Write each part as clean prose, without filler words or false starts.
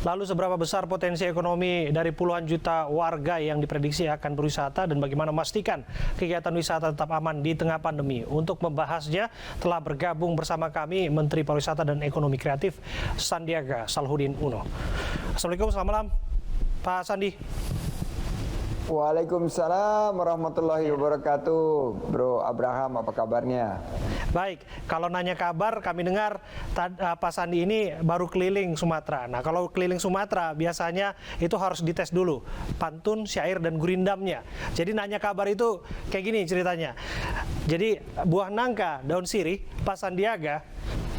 Lalu seberapa besar potensi ekonomi dari puluhan juta warga yang diprediksi akan berwisata dan bagaimana memastikan kegiatan wisata tetap aman di tengah pandemi? Untuk membahasnya telah bergabung bersama kami Menteri Pariwisata dan Ekonomi Kreatif Sandiaga Salahuddin Uno. Assalamualaikum, selamat malam Pak Sandi. Waalaikumsalam warahmatullahi wabarakatuh. Bro Abraham, apa kabarnya? Baik, kalau nanya kabar, kami dengar Pak Sandi ini baru keliling Sumatera. Nah, kalau keliling Sumatera biasanya itu harus dites dulu pantun, syair, dan gurindamnya. Jadi nanya kabar itu kayak gini ceritanya. Jadi buah nangka, daun sirih, Pak Sandiaga,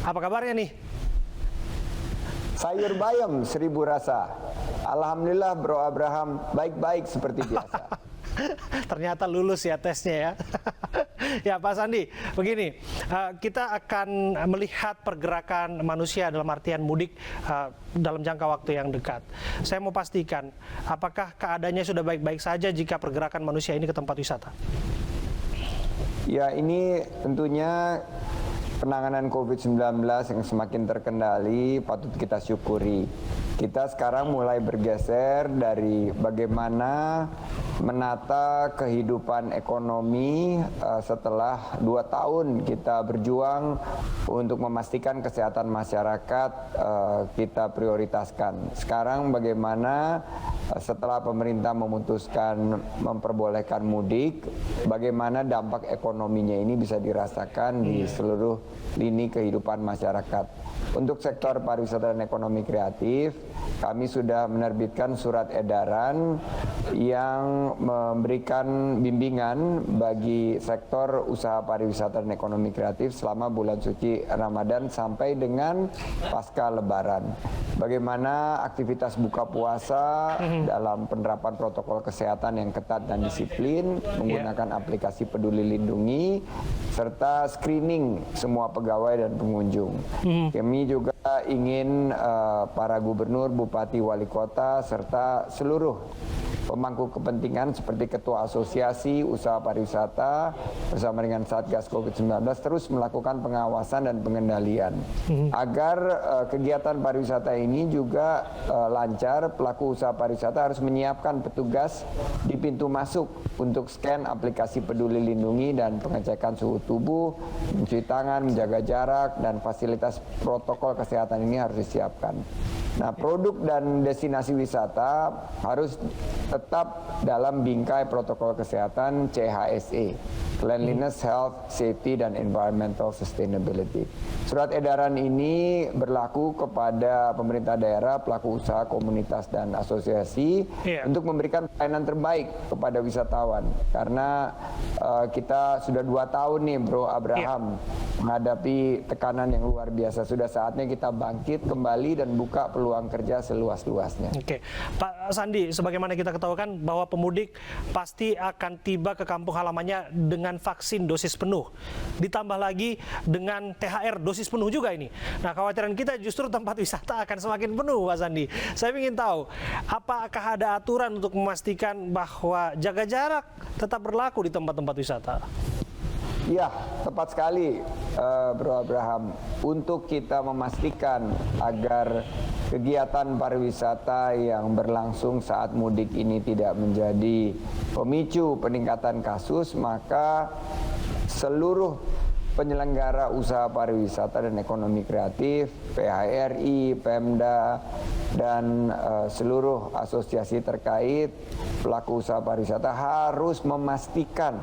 apa kabarnya nih? Sayur bayam 1000 rasa. Alhamdulillah Bro Abraham, baik-baik seperti biasa. Ternyata lulus ya tesnya ya. Ya Pak Sandi, begini, kita akan melihat pergerakan manusia dalam artian mudik dalam jangka waktu yang dekat. Saya mau pastikan, apakah keadaannya sudah baik-baik saja jika pergerakan manusia ini ke tempat wisata? Ya, ini tentunya penanganan COVID-19 yang semakin terkendali patut kita syukuri. Kita sekarang mulai bergeser dari bagaimana menata kehidupan ekonomi setelah 2 tahun kita berjuang untuk memastikan kesehatan masyarakat kita prioritaskan. Sekarang bagaimana setelah pemerintah memutuskan memperbolehkan mudik, bagaimana dampak ekonominya ini bisa dirasakan di seluruh lini kehidupan masyarakat. Untuk sektor pariwisata dan ekonomi kreatif, kami sudah menerbitkan surat edaran yang memberikan bimbingan bagi sektor usaha pariwisata dan ekonomi kreatif selama bulan suci Ramadan sampai dengan pasca Lebaran. Bagaimana aktivitas buka puasa dalam penerapan protokol kesehatan yang ketat dan disiplin, menggunakan aplikasi Peduli Lindungi, serta screening semua pegawai dan pengunjung. Kami juga ingin para gubernur, bupati, wali kota, serta seluruh pemangku kepentingan seperti Ketua Asosiasi Usaha Pariwisata bersama dengan Satgas COVID-19 terus melakukan pengawasan dan pengendalian agar kegiatan pariwisata ini juga lancar. Pelaku usaha pariwisata harus menyiapkan petugas di pintu masuk untuk scan aplikasi Peduli Lindungi dan pengecekan suhu tubuh, mencuci tangan, menjaga jarak, dan fasilitas protokol kesehatan ini harus disiapkan. Nah, produk dan destinasi wisata harus tetap dalam bingkai protokol kesehatan CHSE, Cleanliness, Health, Safety, dan Environmental Sustainability. Surat edaran ini berlaku kepada pemerintah daerah, pelaku usaha, komunitas, dan asosiasi untuk memberikan pelayanan terbaik kepada wisatawan. Karena kita sudah 2 tahun nih Bro Abraham menghadapi tekanan yang luar biasa. Sudah saatnya kita bangkit kembali dan buka peluang kerja seluas-luasnya. Oke, Pak Sandi, sebagaimana kita ketahuikan bahwa pemudik pasti akan tiba ke kampung halamannya dengan vaksin dosis penuh. Ditambah lagi dengan THR dosis penuh juga ini. Nah, kekhawatiran kita justru tempat wisata akan semakin penuh, Pak Sandi. Saya ingin tahu, apakah ada aturan untuk memastikan bahwa jaga jarak tetap berlaku di tempat-tempat wisata? Ya, tepat sekali Bro Abraham. Untuk kita memastikan agar kegiatan pariwisata yang berlangsung saat mudik ini tidak menjadi pemicu peningkatan kasus, maka seluruh penyelenggara usaha pariwisata dan ekonomi kreatif, PHRI, Pemda, dan seluruh asosiasi terkait pelaku usaha pariwisata harus memastikan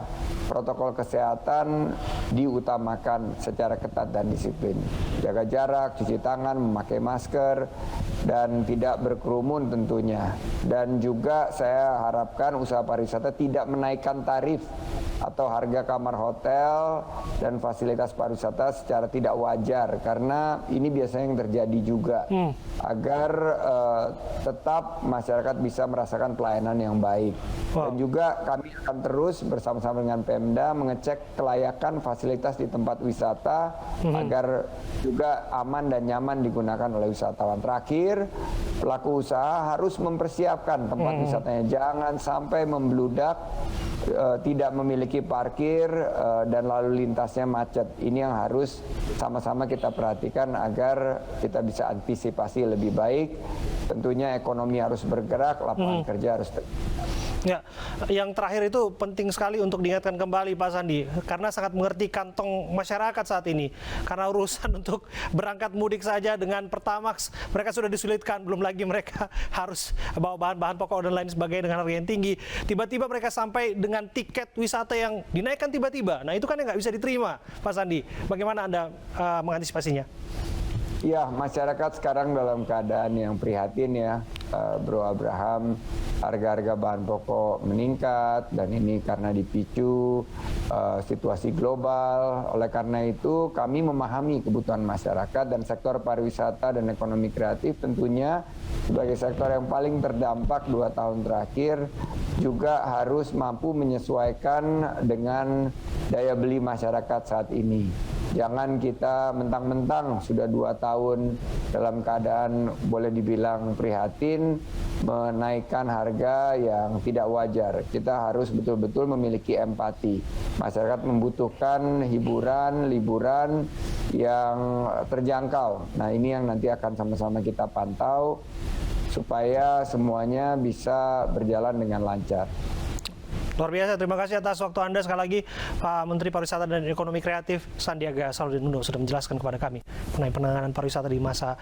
protokol kesehatan diutamakan secara ketat dan disiplin. Jaga jarak, cuci tangan, memakai masker, dan tidak berkerumun tentunya. Dan juga saya harapkan usaha pariwisata tidak menaikkan tarif atau harga kamar hotel dan fasilitas pariwisata secara tidak wajar, karena ini biasanya yang terjadi juga agar tetap masyarakat bisa merasakan pelayanan yang baik. Dan juga kami akan terus bersama-sama dengan Pemda mengecek kelayakan fasilitas di tempat wisata agar juga aman dan nyaman digunakan oleh wisatawan. Terakhir, pelaku usaha harus mempersiapkan tempat wisatanya, jangan sampai membludak, tidak memiliki parkir, dan lalu lintasnya macet. Ini yang harus sama-sama kita perhatikan agar kita bisa antisipasi lebih baik tentunya ekonomi harus bergerak, lapangan kerja harus Ya, yang terakhir itu penting sekali untuk diingatkan kembali Pak Sandi, karena sangat mengerti kantong masyarakat saat ini. Karena urusan untuk berangkat mudik saja dengan Pertamax, mereka sudah disulitkan, belum lagi mereka harus bawa bahan-bahan pokok dan lain sebagainya dengan harga yang tinggi. Tiba-tiba mereka sampai dengan tiket wisata yang dinaikkan tiba-tiba. Nah itu kan yang nggak bisa diterima, Pak Sandi. Bagaimana Anda mengantisipasinya? Ya, masyarakat sekarang dalam keadaan yang prihatin ya, Bro Abraham. Harga-harga bahan pokok meningkat dan ini karena dipicu situasi global. Oleh karena itu kami memahami kebutuhan masyarakat dan sektor pariwisata dan ekonomi kreatif tentunya sebagai sektor yang paling terdampak 2 tahun terakhir juga harus mampu menyesuaikan dengan daya beli masyarakat saat ini. Jangan kita mentang-mentang sudah 2 tahun dalam keadaan boleh dibilang prihatin, menaikkan harga yang tidak wajar. Kita harus betul-betul memiliki empati. Masyarakat membutuhkan hiburan, liburan yang terjangkau. Nah ini yang nanti akan sama-sama kita pantau supaya semuanya bisa berjalan dengan lancar. Luar biasa, terima kasih atas waktu Anda sekali lagi Pak Menteri Pariwisata dan Ekonomi Kreatif Sandiaga Salahuddin Uno sudah menjelaskan kepada kami mengenai penanganan pariwisata di masa